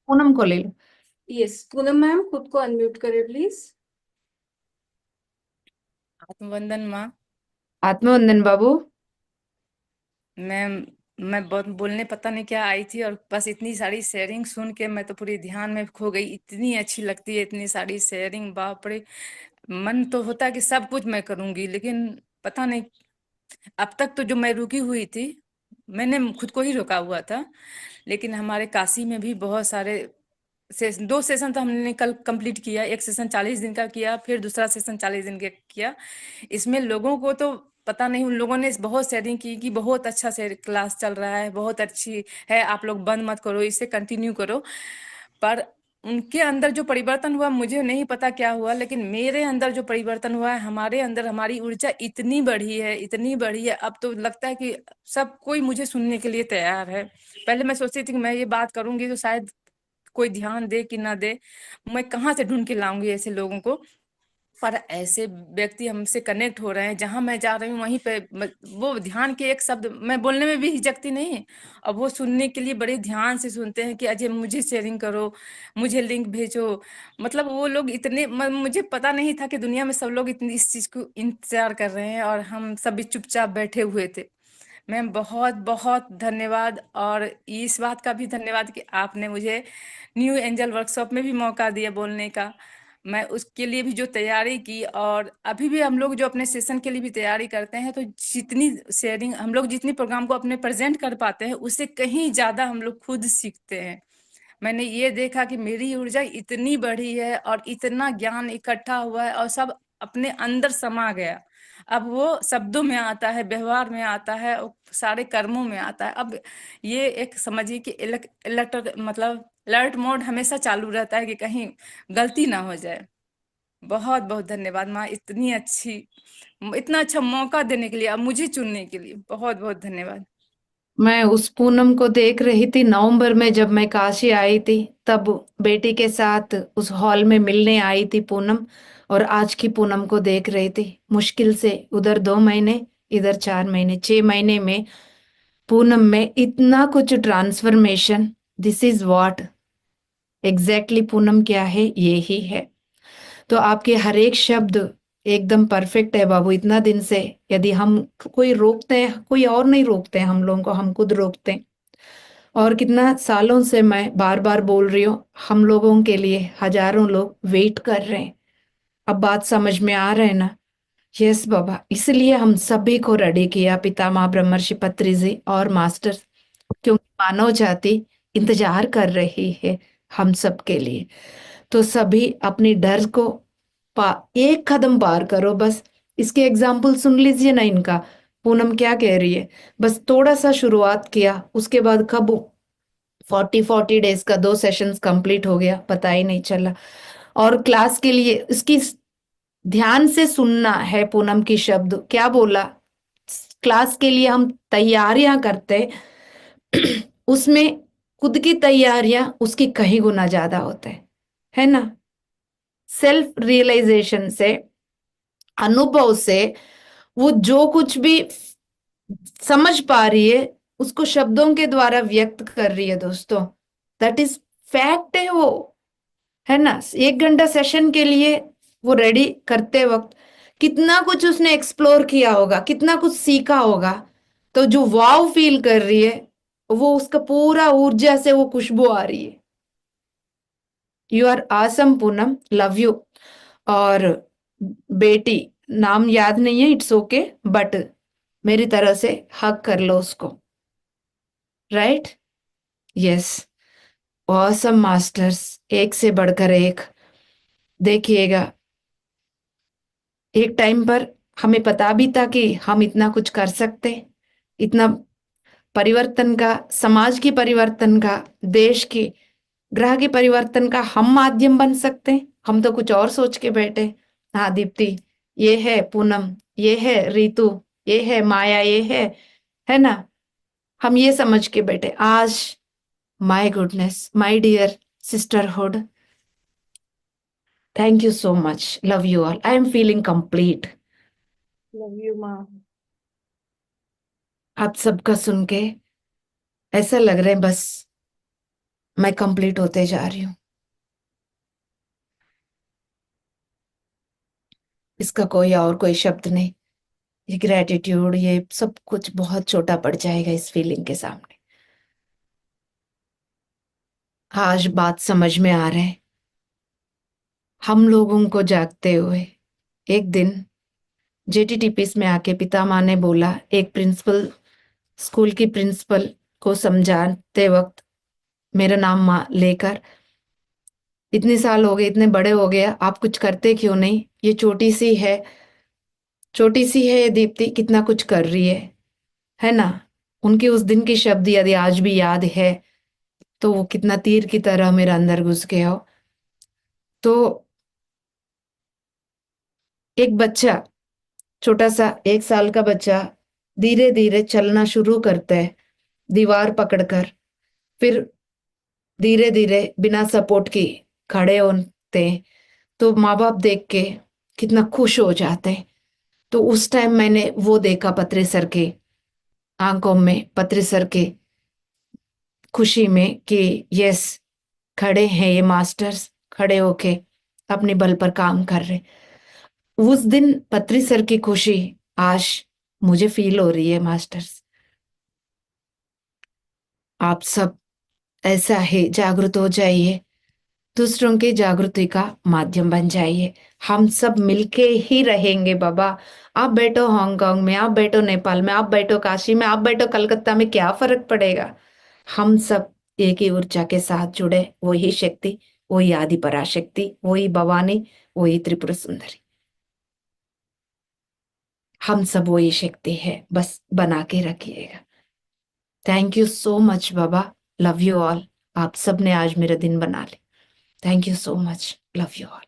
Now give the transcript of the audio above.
पूनम को ले लो। Yes, Poonam ma'am खुद को अनम्यूट करें प्लीज। आत्मवंदन माँ। आत्मवंदन बाबू। मैं मैं बहुत बोलने पता नहीं क्या आई थी, और बस इतनी सारी शेयरिंग सुन के मैं तो पूरी ध्यान में खो गई। इतनी अच्छी लगती है इतनी सारी शेयरिंग, बाप रे। मन तो होता है कि सब कुछ मैं करूंगी, लेकिन पता नहीं। अब तक तो जो मैं रुकी हुई थी, मैंने खुद को ही रोका हुआ था। लेकिन हमारे काशी में भी बहुत सारे दो सेशन तो हमने कल कंप्लीट किया। एक सेशन 40 दिन का किया, फिर दूसरा सेशन 40 दिन का किया। इसमें लोगों को तो पता नहीं, उन लोगों ने बहुत शेयरिंग की कि बहुत अच्छा से क्लास चल रहा है, बहुत अच्छी है, आप लोग बंद मत करो, इसे कंटिन्यू करो। पर उनके अंदर जो परिवर्तन हुआ मुझे नहीं पता क्या हुआ, लेकिन मेरे अंदर जो परिवर्तन हुआ है, हमारे अंदर हमारी ऊर्जा इतनी बढ़ी है, इतनी बढ़ी है। अब तो लगता है कि सब कोई मुझे सुनने के लिए तैयार है। पहले मैं सोचती थी कि मैं ये बात करूंगी तो शायद कोई ध्यान दे कि ना दे, मैं कहाँ से ढूंढ के लाऊंगी ऐसे लोगों को। पर ऐसे व्यक्ति हमसे कनेक्ट हो रहे हैं, जहां मैं जा रही हूँ वहीं पे वो ध्यान के एक शब्द मैं बोलने में भी हिचकती नहीं। और वो सुनने के लिए बड़े ध्यान से सुनते हैं कि अजय मुझे शेयरिंग करो, मुझे लिंक भेजो। मतलब वो लोग इतने मुझे पता नहीं था कि दुनिया में सब लोग इतनी इस चीज को इंतजार कर रहे हैं, और हम सभी चुपचाप बैठे हुए थे। मैम बहुत बहुत धन्यवाद। और इस बात का भी धन्यवाद कि आपने मुझे न्यू एंजल वर्कशॉप में भी मौका दिया बोलने का। मैं उसके लिए भी जो तैयारी की, और अभी भी हम लोग जो अपने सेशन के लिए भी तैयारी करते हैं, तो जितनी शेयरिंग हम लोग जितनी प्रोग्राम को अपने प्रेजेंट कर पाते हैं, उससे कहीं ज्यादा हम लोग खुद सीखते हैं। मैंने ये देखा कि मेरी ऊर्जा इतनी बढ़ी है और इतना ज्ञान इकट्ठा हुआ है और सब अपने अंदर समा गया। अब वो शब्दों में आता है, व्यवहार में आता है, और सारे कर्मों में आता है। अब ये एक समझिए कि इलेक्ट मतलब अलर्ट मोड हमेशा चालू रहता है कि कहीं गलती ना हो जाए। बहुत बहुत धन्यवाद माँ, इतना अच्छा मौका देने के लिए, अब मुझे चुनने के लिए बहुत बहुत धन्यवाद। मैं उस पूनम को देख रही थी नवंबर में, जब मैं काशी आई थी, तब बेटी के साथ उस हॉल में मिलने आई थी पूनम। और आज की पूनम को देख रही थी। मुश्किल से उधर 2 महीने, इधर 4 महीने, 6 महीने में पूनम में इतना कुछ transformation. This is what exactly Poonam क्या है, ये ही है। तो आपके हर एक शब्द एकदम परफेक्ट है बाबू। इतना दिन से यदि हम कोई रोकते हैं, कोई और नहीं रोकते हैं हम लोगों को, हम खुद रोकते हैं। और कितना सालों से मैं बार बार बोल रही हूँ, हम लोगों के लिए हजारों लोग वेट कर रहे हैं। अब बात समझ में आ रहा है ना? यस बाबा, इसलिए हम सभी को रेडी किया, पितामह ब्रह्मर्षि पत्री जी और मास्टर, क्योंकि मानव जाति इंतजार कर रही है हम सब के लिए। तो सभी अपनी डर को एक कदम पार करो बस। इसके एग्जाम्पल सुन लीजिए ना इनका। पूनम क्या कह रही है? बस थोड़ा सा शुरुआत किया, उसके बाद कब 40 डेज का 2 सेशंस कंप्लीट हो गया, पता ही नहीं चला। और क्लास के लिए इसकी ध्यान से सुनना है। पूनम की शब्द क्या बोला? क्लास के लिए हम तैयारियां करते उसमें खुद की तैयारियां उसकी कहीं गुना ज्यादा होते हैं, है ना? सेल्फ रियलाइजेशन से, अनुभव से, वो जो कुछ भी समझ पा रही है उसको शब्दों के द्वारा व्यक्त कर रही है दोस्तों। दैट इज फैक्ट है वो, है ना? 1 घंटा सेशन के लिए वो रेडी करते वक्त कितना कुछ उसने एक्सप्लोर किया होगा, कितना कुछ सीखा होगा। तो जो वाव फील कर रही है, वो उसका पूरा ऊर्जा से वो खुशबू आ रही है। You are awesome Poonam, love you. और बेटी, नाम याद नहीं है, इट्स ओके, बट मेरी तरह से हक कर लो उसको। राइट? यस। ऑसम मास्टर्स, एक से बढ़कर एक। देखिएगा, एक टाइम पर हमें पता भी था कि हम इतना कुछ कर सकते, इतना परिवर्तन का, समाज की परिवर्तन का, देश की, ग्रह के परिवर्तन का हम माध्यम बन सकते हैं। हम तो कुछ और सोच के बैठे। हाँ दीप्ति, ये है पूनम, ये है रीतु, ये है माया, ये है ना? हम ये समझ के बैठे आज। My goodness, my dear sisterhood, thank you so much, love you all, I am feeling complete. Love you माँ। आप सबका सुन के ऐसा लग रहा है बस मैं कंप्लीट होते जा रही हूँ। इसका कोई शब्द नहीं। ये ग्रेटिट्यूड, ये सब कुछ बहुत छोटा पड़ जाएगा इस फीलिंग के सामने। आज बात समझ में आ रहा है। हम लोगों को जागते हुए एक दिन जेटीटीपीस में आके पिता माँ ने बोला, एक प्रिंसिपल, स्कूल की प्रिंसिपल को समझाते वक्त मेरा नाम माँ लेकर, इतने साल हो गए, इतने बड़े हो गए, आप कुछ करते क्यों नहीं? ये छोटी सी है ये दीप्ति, कितना कुछ कर रही है ना? उनके उस दिन के शब्द यदि आज भी याद है तो वो कितना तीर की तरह मेरे अंदर घुस गए हो। तो एक बच्चा, छोटा सा 1 साल का बच्चा धीरे धीरे चलना शुरू करता है दीवार पकड़कर, फिर धीरे धीरे बिना सपोर्ट के खड़े होते हैं, तो माँ बाप देख के कितना खुश हो जाते हैं। तो उस टाइम मैंने वो देखा, पत्री सर के आंखों में, पत्री सर के खुशी में कि यस, खड़े हैं ये मास्टर्स, खड़े होके अपने बल पर काम कर रहे। उस दिन पत्री सर की खुशी आज मुझे फील हो रही है। मास्टर्स, आप सब ऐसा है, जागरूक हो जाइए, दूसरों की जागृति का माध्यम बन जाइए। हम सब मिलके ही रहेंगे बाबा। आप बैठो हांगकांग में, आप बैठो नेपाल में, आप बैठो काशी में, आप बैठो कलकत्ता में, क्या फर्क पड़ेगा? हम सब एक ही ऊर्जा के साथ जुड़े, वही शक्ति, वही आदि पराशक्ति, वही भवानी, वही त्रिपुर सुंदरी, हम सब वही शक्ति है, बस बना के रखिएगा। Thank you so much Baba, love you all. आप सब ने आज मेरा दिन बना लिया। Thank you so much, love you all.